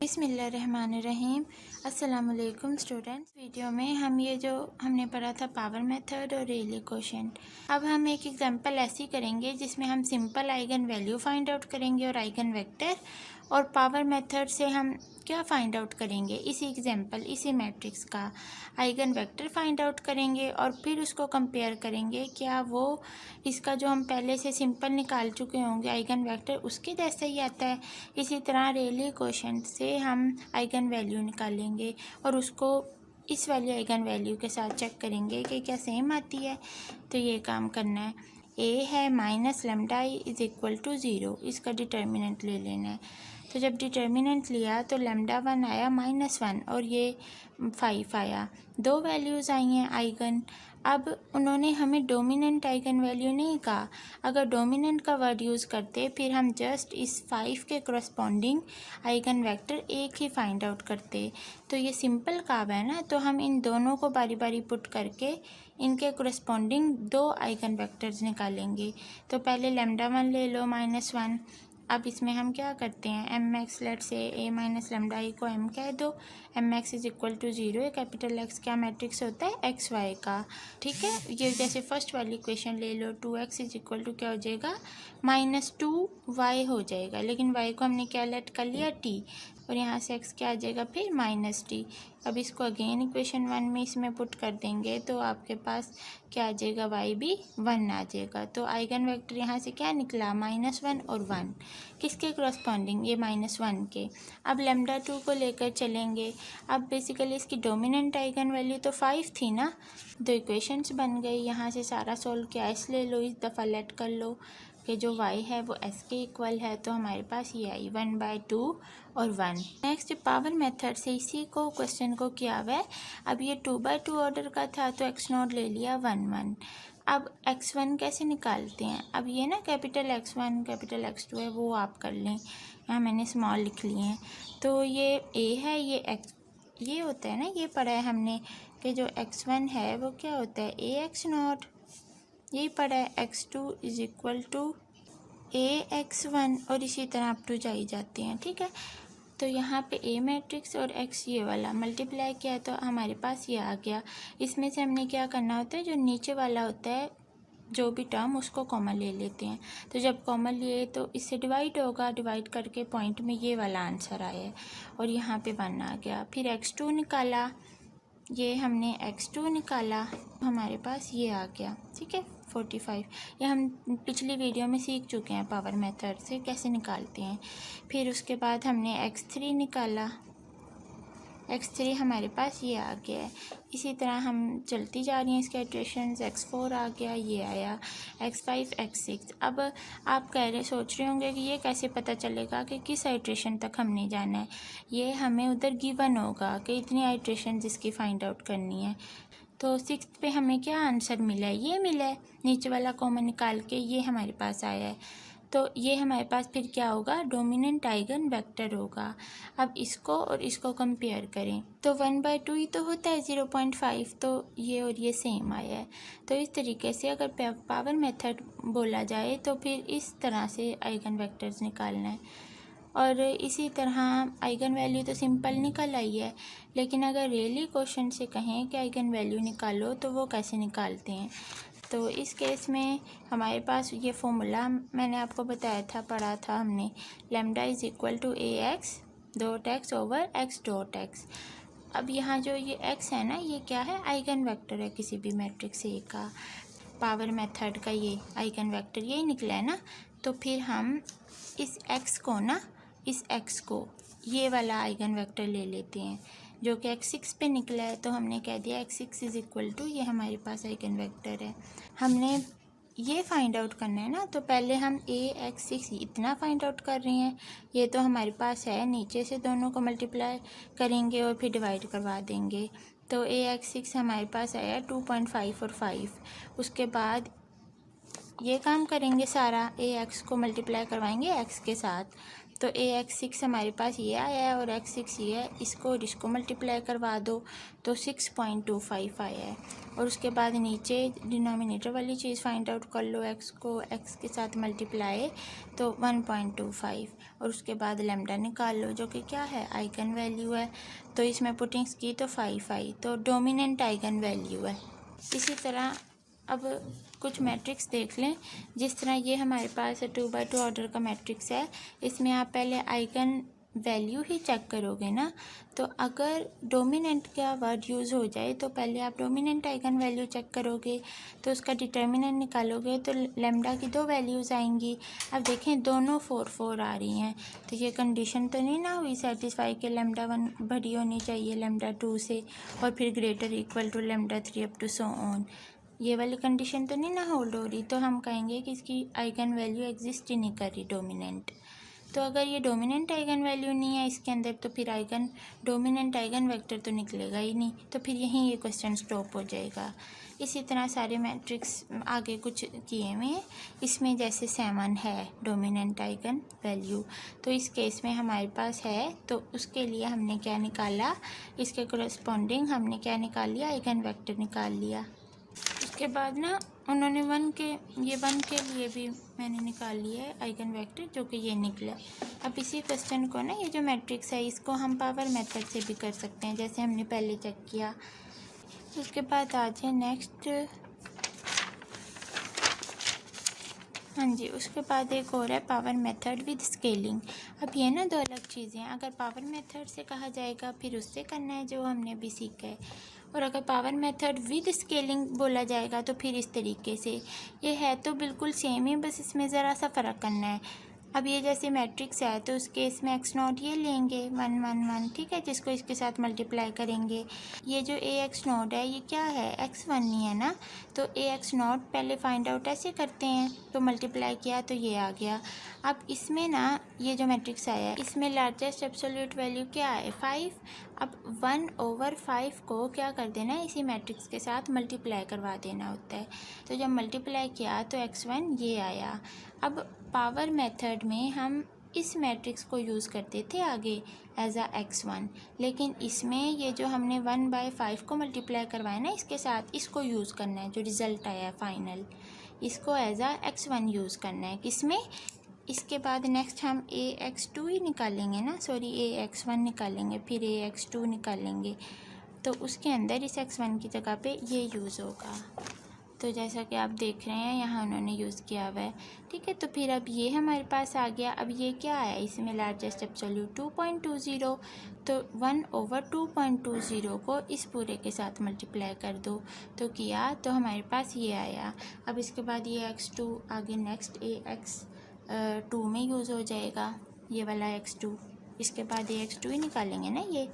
बिस्मिल्लाहिर्रहमानिर्रहीम। अस्सलाम वालेकुम स्टूडेंट्स। वीडियो में हम ये जो हमने पढ़ा था पावर मेथड और रेली कोशेंट, अब हम एक एग्जांपल ऐसी करेंगे जिसमें हम simple eigen value find out करेंगे और आइगन वेक्टर, और पावर मेथड से हम क्या फाइंड आउट करेंगे, इसी एग्जांपल इसी मैट्रिक्स का आइगन वेक्टर फाइंड आउट करेंगे और फिर उसको कंपेयर करेंगे क्या वो इसका जो हम पहले से सिंपल निकाल चुके होंगे आइगन वेक्टर उसके जैसा ही आता है। इसी तरह रेली कोशेंट से हम आइगन वैल्यू निकालेंगे और उसको इस वाली आइगन वैल्यू के साथ चेक करेंगे कि क्या सेम आती है। तो ये काम करना है। ए है minus lambda I is equal to zero, इसका डिटर्मिनेंट ले लेना है। तो जब डिटर्मिनेंट लिया तो लेमडा 1 आया -1 और ये 5 आया। दो वैल्यूज़ आई हैं आइगन। अब उन्होंने हमें डोमिनेंट आइगन वैल्यू नहीं कहा। अगर डोमिनेंट का वर्ड यूज़ करते फिर हम जस्ट इस 5 के करस्पॉन्डिंग आइगन वेक्टर एक ही फाइंड आउट करते। तो ये सिंपल काम है ना, तो हम इन दोनों को बारी बारी पुट करके इनके करस्पॉन्डिंग दो आइगन वेक्टर्स निकालेंगे। तो पहले लेमडा 1 ले लो -1। अब इसमें हम क्या करते हैं, एम एक्स लेट से ए माइनस लेमडा आई को एम कह दो। M X is equal to zero है। कैपिटल एक्स क्या मैट्रिक्स होता है, एक्स वाई का। ठीक है, ये जैसे फर्स्ट वाली इक्वेशन ले लो, 2x इज इक्वल टू क्या हो जाएगा, -2y हो जाएगा। लेकिन y को हमने क्या लेट कर लिया, t, और यहाँ से x क्या आ जाएगा फिर -t। अब इसको अगेन इक्वेशन 1 में इसमें पुट कर देंगे तो आपके पास क्या आ जाएगा, y भी 1 आ जाएगा। तो आइगन वेक्टर यहाँ से क्या निकला, -1 और 1। किसके करस्पॉन्डिंग, ये -1 के। अब लेमडा 2 को लेकर चलेंगे। अब बेसिकली इसकी डोमिनेंट आइगन वैल्यू तो 5 थी ना, दो इक्वेशंस बन गई। यहाँ से सारा सोल्व किया, s ले लो, इस दफ़ा लेट कर लो कि जो y है वो s के इक्वल है। तो हमारे पास ये आई 1/2 और 1। नेक्स्ट पावर मेथड से इसी को क्वेश्चन को किया हुआ है। अब ये 2/2 ऑर्डर का था तो x0 ले लिया 1/1। अब x1 कैसे निकालते हैं, अब ये ना कैपिटल x1 कैपिटल x2 है वो आप कर लें, यहाँ मैंने स्मॉल लिख लिए हैं। तो ये a है, ये x, ये होता है ना, ये पढ़ा है हमने कि जो x1 है वो क्या होता है, ax0। यही पढ़ा है x2 is equal to ax1, और इसी तरह अप टू जाई जाते हैं। ठीक है, तो यहाँ पे a मैट्रिक्स और x ये वाला मल्टीप्लाई किया तो हमारे पास ये आ गया। इसमें से हमने क्या करना होता है, जो नीचे वाला होता है जो भी टर्म उसको कॉमन ले लेते हैं। तो जब कॉमन लिए तो इससे डिवाइड होगा, डिवाइड करके पॉइंट में ये वाला आंसर आया है और यहाँ पे 1 आ गया। फिर x2 निकाला, ये हमने x2 निकाला, हमारे पास ये आ गया। ठीक है, 45। ये हम पिछली वीडियो में सीख चुके हैं पावर मेथड से कैसे निकालते हैं। फिर उसके बाद हमने x3 निकाला, x3 हमारे पास ये आ गया है। इसी तरह हम चलती जा रही हैं इसके इटरेशंस, x4 आ गया, ये आया, x5 x6। अब आप सोच रहे होंगे कि ये कैसे पता चलेगा कि किस आइट्रेशन तक हमने जाना है। ये हमें उधर गिवन होगा कि इतनी आइट्रेशन जिसकी फाइंड आउट करनी है। तो 6 पे हमें क्या आंसर मिला है, ये मिला है। नीचे वाला कॉमन निकाल के ये हमारे पास आया है। तो ये हमारे पास फिर क्या होगा, डोमिनेंट आइगन वेक्टर होगा। अब इसको और इसको कंपेयर करें तो 1/2 ही तो होता है 0.5, तो ये और ये सेम आया है। तो इस तरीके से अगर पावर मेथड बोला जाए तो फिर इस तरह से आइगन वेक्टर्स निकालना है। और इसी तरह आइगन वैल्यू तो सिंपल निकल आई है, लेकिन अगर रियली क्वेश्चन से कहें कि आइगन वैल्यू निकालो तो वो कैसे निकालते हैं। तो इस केस में हमारे पास ये फॉर्मूला मैंने आपको बताया था, पढ़ा था हमने, lambda is equal to ax over x. अब यहाँ जो ये x है ना, ये क्या है, आइगन वेक्टर है किसी भी मैट्रिक्स A का। पावर मेथड का ये आइगन वेक्टर यही निकला है ना। तो फिर हम इस x को ना, इस x को ये वाला आइगन वेक्टर ले लेते हैं जो कि x6 पे निकला है। तो हमने कह दिया x6 इज़ इक्वल टू, ये हमारे पास आइगन वेक्टर है। हमने ये फाइंड आउट करना है ना, तो पहले हम ax6 इतना फाइंड आउट कर रहे हैं। ये तो हमारे पास है, नीचे से दोनों को मल्टीप्लाई करेंगे और फिर डिवाइड करवा देंगे। तो ax6 हमारे पास आया 2.5 और 5। उसके बाद ये काम करेंगे सारा, ax को मल्टीप्लाई करवाएंगे x के साथ, तो AX6 हमारे पास ये आया है और X6 ये है, इसको और इसको मल्टीप्लाई करवा दो तो 6.25 आया है। और उसके बाद नीचे डिनोमिनेटर वाली चीज़ फाइंड आउट कर लो, x को x के साथ मल्टीप्लाई तो 1.25 और उसके बाद लैम्डा निकाल लो जो कि क्या है, आइगन वैल्यू है। तो इसमें पुटिंग्स की तो 5 आई, तो डोमिनेंट आइगन वैल्यू है। इसी तरह अब कुछ मैट्रिक्स देख लें। जिस तरह ये हमारे पास 2x2 ऑर्डर का मैट्रिक्स है, इसमें आप पहले आइगन वैल्यू ही चेक करोगे ना। तो अगर डोमिनेंट का वर्ड यूज़ हो जाए तो पहले आप डोमिनेंट आइगन वैल्यू चेक करोगे, तो उसका डिटर्मिनेंट निकालोगे तो लैम्डा की 2 वैल्यूज़ आएंगी। अब देखें दोनों 4 आ रही हैं, तो ये कंडीशन तो नहीं ना हुई सेटिस्फाई कि लैम्डा 1 बड़ी होनी चाहिए लैम्डा 2 से और फिर greater equal to lambda 3 up to so on. ये वाली कंडीशन तो नहीं ना होल्ड हो रही, तो हम कहेंगे कि इसकी आइगन वैल्यू एग्जिस्ट ही नहीं कर रही डोमिनेंट। तो अगर ये डोमिनेंट आइगन वैल्यू नहीं है इसके अंदर, तो फिर डोमिनेंट आइगन वेक्टर तो निकलेगा ही नहीं, तो फिर यहीं ये क्वेश्चन स्टॉप हो जाएगा। इसी तरह सारे मैट्रिक्स आगे कुछ किए हुए हैं। इसमें जैसे 7 है डोमिनेंट आइगन वैल्यू, तो इस केस में हमारे पास है, तो उसके लिए हमने क्या निकाला, इसके कोरस्पॉन्डिंग हमने क्या निकाल लिया, आइगन वेक्टर निकाल लिया। उसके बाद ना उन्होंने 1 के लिए भी मैंने निकाल लिया है आइगन वेक्टर, जो कि ये निकला। अब इसी क्वेश्चन को ना, ये जो मैट्रिक्स है इसको हम पावर मेथड से भी कर सकते हैं, जैसे हमने पहले चेक किया। उसके बाद आ जाए नेक्स्ट, हाँ जी, उसके बाद एक और है पावर मेथड विद स्केलिंग। अब ये ना 2 अलग चीज़ें हैं। अगर पावर मेथड से कहा जाएगा फिर उससे करना है जो हमने अभी सीखा है, और अगर पावर मेथड विद स्केलिंग बोला जाएगा तो फिर इस तरीके से। ये है तो बिल्कुल सेम ही, बस इसमें ज़रा सा फ़र्क करना है। अब ये जैसे मैट्रिक्स है तो उस केस में x0 ये लेंगे 1 1 1, ठीक है, जिसको इसके साथ मल्टीप्लाई करेंगे। ये जो AX0 है ये क्या है, x1 नहीं है ना, तो AX0 पहले फाइंड आउट ऐसे करते हैं, तो मल्टीप्लाई किया तो ये आ गया। अब इसमें ना ये जो मैट्रिक्स आया है इसमें लार्जेस्ट एब्सोल्यूट वैल्यू क्या है, 5। अब 1/5 को क्या कर देना है, इसी मैट्रिक्स के साथ मल्टीप्लाई करवा देना होता है। तो जब मल्टीप्लाई किया तो x1 ये आया। अब पावर मेथड में हम इस मैट्रिक्स को यूज़ करते थे आगे एज आ x1, लेकिन इसमें ये जो हमने 1/5 को मल्टीप्लाई करवाया ना इसके साथ, इसको यूज़ करना है, जो रिज़ल्ट आया है फाइनल, इसको एज आ x1 यूज़ करना है। किसमें, इसके बाद नेक्स्ट हम AX2 ही निकालेंगे ना, सॉरी AX1 निकालेंगे, फिर AX2 निकालेंगे, तो उसके अंदर इस x1 की जगह पे ये यूज़ होगा। तो जैसा कि आप देख रहे हैं यहाँ उन्होंने यूज़ किया हुआ है, ठीक है। तो फिर अब ये हमारे पास आ गया। अब ये क्या है, इसमें लार्जेस्ट एब्सोल्यूट 2.20, तो 1/2.20 को इस पूरे के साथ मल्टीप्लाई कर दो, तो किया तो हमारे पास ये आया। अब इसके बाद ये x2 आगे नेक्स्ट AX2 में यूज़ हो जाएगा, ये वाला x2। इसके बाद AX2 ही निकालेंगे ना ये,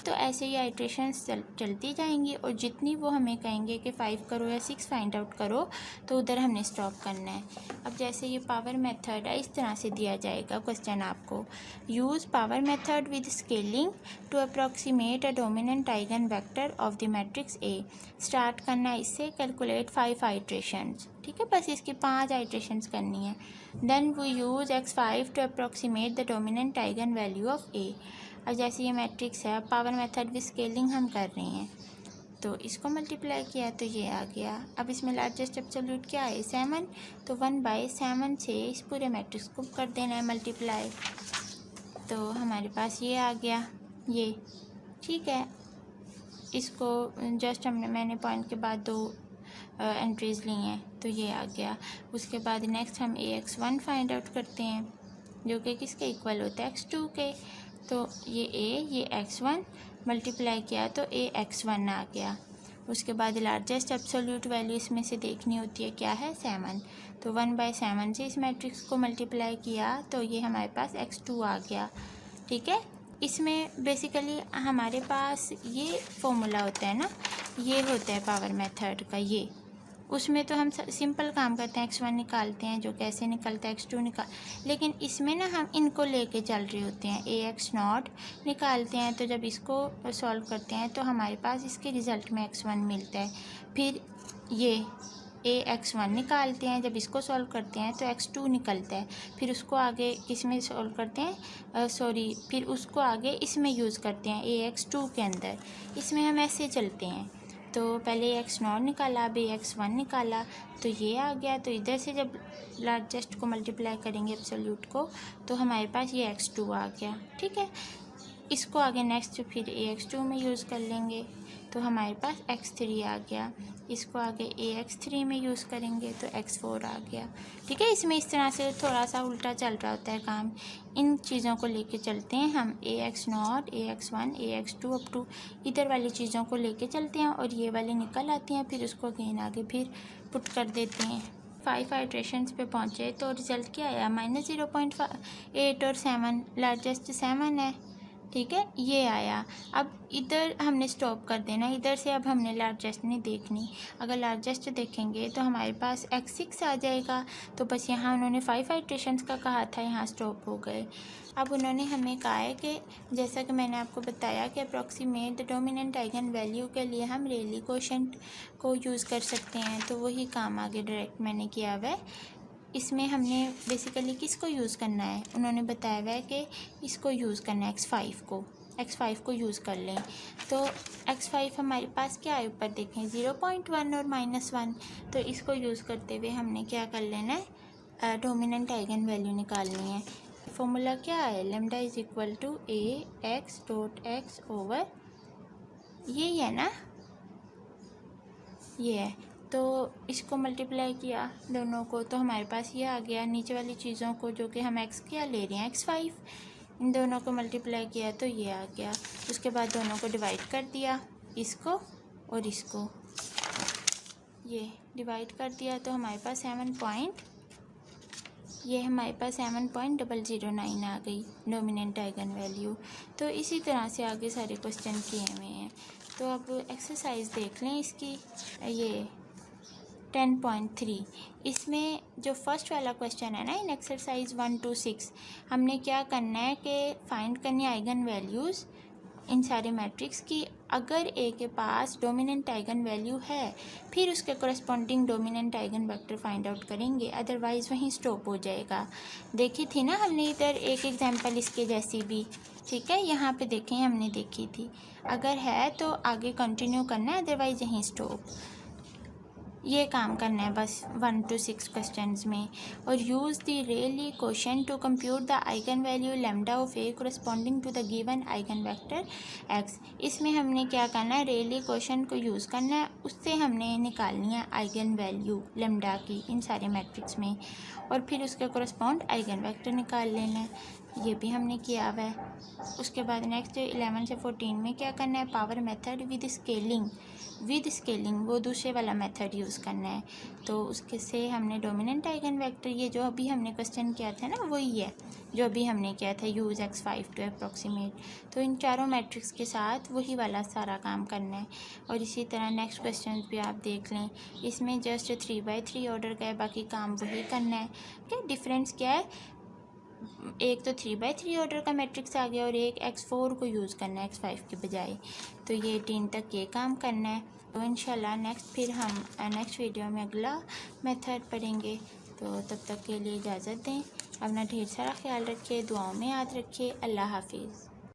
तो ऐसे ही आइट्रेशंस चलती जाएंगी, और जितनी वो हमें कहेंगे कि 5 करो या 6 फाइंड आउट करो, तो उधर हमने स्टॉप करना है। अब जैसे ये पावर मेथड है, इस तरह से दिया जाएगा क्वेश्चन आपको, use power method with scaling to approximate a dominant eigen vector of the matrix A। Start करना है इससे, कैलकुलेट 5 आइट्रेशंस, ठीक है, बस इसकी 5 आइट्रेशंस करनी है। Then we use x5 to approximate the dominant eigen value of A। और जैसे ये मैट्रिक्स है, पावर मेथड विद स्केलिंग हम कर रहे हैं, तो इसको मल्टीप्लाई किया तो ये आ गया। अब इसमें लार्जेस्ट एब्सोल्यूट क्या है, 7, तो 1/7 से इस पूरे मैट्रिक्स को कर देना है मल्टीप्लाई, तो हमारे पास ये आ गया ये, ठीक है। इसको जस्ट मैंने पॉइंट के बाद 2 एंट्रीज़ ली हैं, तो ये आ गया। उसके बाद नेक्स्ट हम AX1 फाइंड आउट करते हैं, जो कि किसके इक्वल होता है, x2 के। तो ये x1 मल्टीप्लाई किया तो AX1 आ गया। उसके बाद लार्जेस्ट एब्सोल्यूट वैल्यू इसमें से देखनी होती है, क्या है, 7, तो 1/7 से इस मैट्रिक्स को मल्टीप्लाई किया तो ये हमारे पास x2 आ गया, ठीक है। इसमें बेसिकली हमारे पास ये फॉर्मूला होता है ना, ये होता है पावर मेथड का, ये उसमें तो हम सिंपल काम करते हैं, x1 निकालते हैं, जो कैसे निकलता है x2 लेकिन इसमें ना हम इनको लेके चल रहे होते हैं, AX0 निकालते हैं, तो जब इसको सॉल्व करते हैं तो हमारे पास इसके रिज़ल्ट में x1 मिलता है। फिर ये AX1 निकालते हैं, जब इसको सॉल्व करते हैं तो X2 निकलता है, फिर उसको आगे किस में सॉल्व करते हैं, फिर उसको आगे इसमें यूज़ करते हैं AX2 के अंदर। इसमें हम ऐसे चलते हैं, तो पहले AX0 निकाला, अब AX1 निकाला, तो ये आ गया। तो इधर से जब लार्जेस्ट को मल्टीप्लाई करेंगे एब्सोल्यूट को, तो हमारे पास ये X2 आ गया। ठीक है, इसको आगे नेक्स्ट फिर AX2 में यूज़ कर लेंगे, तो हमारे पास X3 आ गया। इसको आगे AX3 में यूज़ करेंगे तो X4 आ गया। ठीक है, इसमें इस तरह से थोड़ा सा उल्टा चल रहा होता है काम। इन चीज़ों को लेके चलते हैं हम, AX0, AX1, AX2 up to इधर वाली चीज़ों को लेके चलते हैं, और ये वाली निकल आती हैं, फिर उसको अगेन आगे फिर पुट कर देते हैं। 5 आइट्रेशंस पे पहुँचे तो रिज़ल्ट क्या आया, -0.8 और 7, लार्जेस्ट 7 है। ठीक है, ये आया। अब इधर हमने स्टॉप कर देना, इधर से अब हमने लार्जेस्ट नहीं देखनी। अगर लार्जेस्ट देखेंगे तो हमारे पास X6 आ जाएगा। तो बस यहाँ उन्होंने 5 आइट्रेशंस का कहा था, यहाँ स्टॉप हो गए। अब उन्होंने हमें कहा है कि जैसा कि मैंने आपको बताया कि approximate the dominant eigen value के लिए हम रेयली कोशेंट को यूज़ कर सकते हैं, तो वही काम आगे डायरेक्ट मैंने किया हुआ है। इसमें हमने बेसिकली किसको यूज़ करना है, उन्होंने बताया हुआ है कि इसको यूज़ करना है, X5 को यूज़ कर लें। तो X5 हमारे पास क्या है, ऊपर देखें 0.1 और -1, तो इसको यूज़ करते हुए हमने क्या कर लेना है, डोमिनेंट आइगन वैल्यू निकालनी है। फॉर्मूला क्या है, lambda is equal to AX.X over, यही है ना, ये है। तो इसको मल्टीप्लाई किया दोनों को, तो हमारे पास ये आ गया। नीचे वाली चीज़ों को जो कि हम X क्या ले रहे हैं, X5, इन दोनों को मल्टीप्लाई किया तो ये आ गया। उसके बाद दोनों को डिवाइड कर दिया, इसको और इसको, ये डिवाइड कर दिया, तो हमारे पास 7.009 आ गई डोमिनेंट आइगन वैल्यू। तो इसी तरह से आगे सारे क्वेश्चन किए हुए हैं। तो अब एक्सरसाइज देख लें इसकी, ये 10.3, इसमें जो फर्स्ट वाला क्वेश्चन है ना, इन एक्सरसाइज 1 to 6 हमने क्या करना है कि फाइंड करनी आइगन वैल्यूज़ इन सारे मैट्रिक्स की। अगर ए के पास डोमिनेंट आइगन वैल्यू है, फिर उसके corresponding dominant eigen vector find out करेंगे, अदरवाइज़ वहीं स्टॉप हो जाएगा। देखी थी ना हमने इधर एक एग्जांपल इसके जैसी भी। ठीक है, यहाँ पे देखें हमने देखी थी। अगर है तो आगे कंटिन्यू करना है, अदरवाइज़ यहीं स्टॉप। ये काम करना है बस 1 to 6 क्वेश्चंस में। और use the Rayleigh quotient to compute the eigenvalue lambda of A corresponding to the given eigenvector X. इसमें हमने क्या करना है, रेयली कोशेंट को यूज़ करना है, उससे हमने निकालनी है आइगन वैल्यू लैम्डा की इन सारे मैट्रिक्स में, और फिर उसके कोरस्पॉन्ड आइगन वेक्टर निकाल लेना है। ये भी हमने किया हुआ है। उसके बाद नेक्स्ट 11 से 14 में क्या करना है, पावर मेथड विद स्केलिंग वो दूसरे वाला मेथड यूज़ करना है। तो उसके से हमने डोमिनेंट आइगन वेक्टर, ये जो अभी हमने क्वेश्चन किया था ना, वही है जो अभी हमने किया था, यूज़ X5 टू अप्रॉक्सीमेट। तो इन चारों मैट्रिक्स के साथ वही वाला सारा काम करना है। और इसी तरह नेक्स्ट क्वेश्चन भी आप देख लें, इसमें जस्ट 3x3 ऑर्डर का है, बाकी काम वही करना है। क्या डिफरेंस क्या है, एक तो 3x3 ऑर्डर का मैट्रिक्स आ गया और एक X4 को यूज़ करना है X5 के बजाय। तो ये 18 तक ये काम करना है। तो इंशाल्लाह फिर हम नेक्स्ट वीडियो में अगला मेथड पढ़ेंगे। तो तब तक के लिए इजाज़त दें। अपना ढेर सारा ख्याल रखिए, दुआओं में याद रखिए। अल्लाह हाफिज़।